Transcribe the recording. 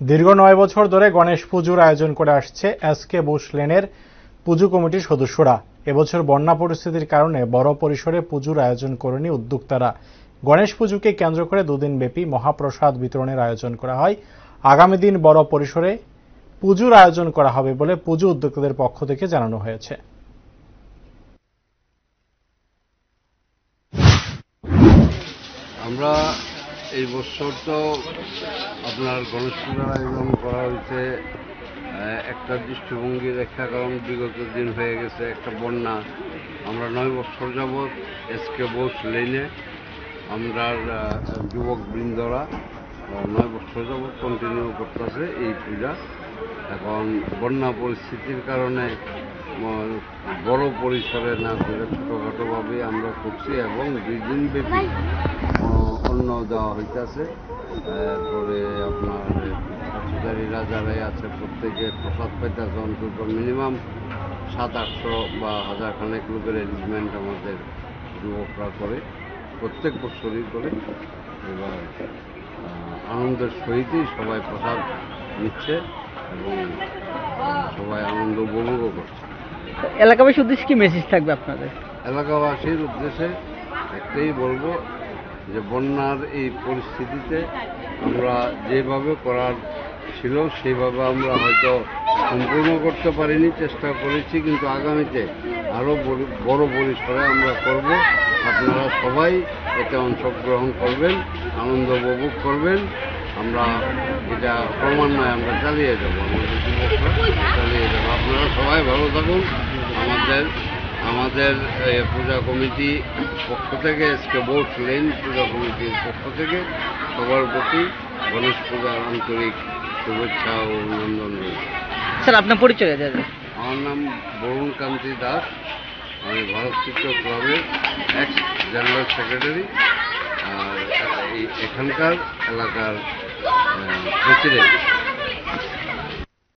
দীর্ঘ ৯ বছর ধরে গণেশ পুজোর আয়োজন করে আসছে এসকে বোস লেনের পুজো কমিটির সদস্যরা। এবছর বন্যা পরিস্থিতির কারণে বড় পরিসরে পুজোর আয়োজন করেনি উদ্যোক্তারা। গণেশ পুজোকে কেন্দ্র করে দুদিনব্যাপী মহাপ্রসাদ বিতরণের আয়োজন করা হয়। আগামী দিন বড় পরিসরে পুজোর আয়োজন করা হবে বলে পুজো উদ্যোক্তাদের পক্ষ থেকে জানানো হয়েছে। আমরা এই বছর তো আপনার গণেশ পূজার আয়োজন করা হয়েছে একটা দৃষ্টিভঙ্গি রেখা, কারণ বিগত দিন হয়ে গেছে একটা বন্যা। আমরা ৯ বছর যাবৎ এসকে বোস লেনে আমরা যুবক বৃন্দরা ৯ বছর যাবৎ কন্টিনিউ করতেছে এই পূজা। এখন বন্যা পরিস্থিতির কারণে বড় পরিসরে না করে ছোটোখাটোভাবে আমরা করছি এবং 2 দিনব্যাপী অন্ন দেওয়া হইতেছে। তারপরে আপনার পূজারীরা যারাই আছে প্রত্যেকে প্রসাদ পাইতেছে। অন্তত মিনিমাম 700-800 বা 1000 খানেক লোকের অ্যারেঞ্জমেন্ট আমাদের যুবকরা করে, প্রত্যেক বছরই করে। এবার আনন্দের সহিতই সবাই প্রসাদ নিচ্ছে এবং সবাই আনন্দ উপভোগও করছে। এলাকাবাসীর উদ্দেশ্যে কি মেসেজ থাকবে আপনাদের? এলাকাবাসীর উদ্দেশ্যে একটাই বলবো যে বন্যার এই পরিস্থিতিতে আমরা যেভাবে করার ছিল সেইভাবে আমরা হয়তো সম্পূর্ণ করতে পারিনি, চেষ্টা করেছি, কিন্তু আগামীতে আরও বড় পরিসরে আমরা করব। আপনারা সবাই এতে অংশগ্রহণ করবেন, আনন্দ উপভোগ করবেন। আমরা এটা ক্রমান্বয়ে আমরা চালিয়ে যাবো, আমাদের চালিয়ে যাবো। আপনারা সবাই ভালো থাকুন। আমাদের পূজা কমিটি পক্ষ থেকে, এসকে বোস লেন পূজা কমিটির পক্ষ থেকে সবার প্রতি গণেশ পূজার আন্তরিক শুভেচ্ছা ও অভিনন্দন রয়েছে। স্যার, আপনার পরিচয় দেবেন? আমার নাম বরুণ কান্তি দাস। আমি ভারত চিত্র ক্লাবের এক্স জেনারেল সেক্রেটারি আর এখানকার এলাকার প্রেসিডেন্ট।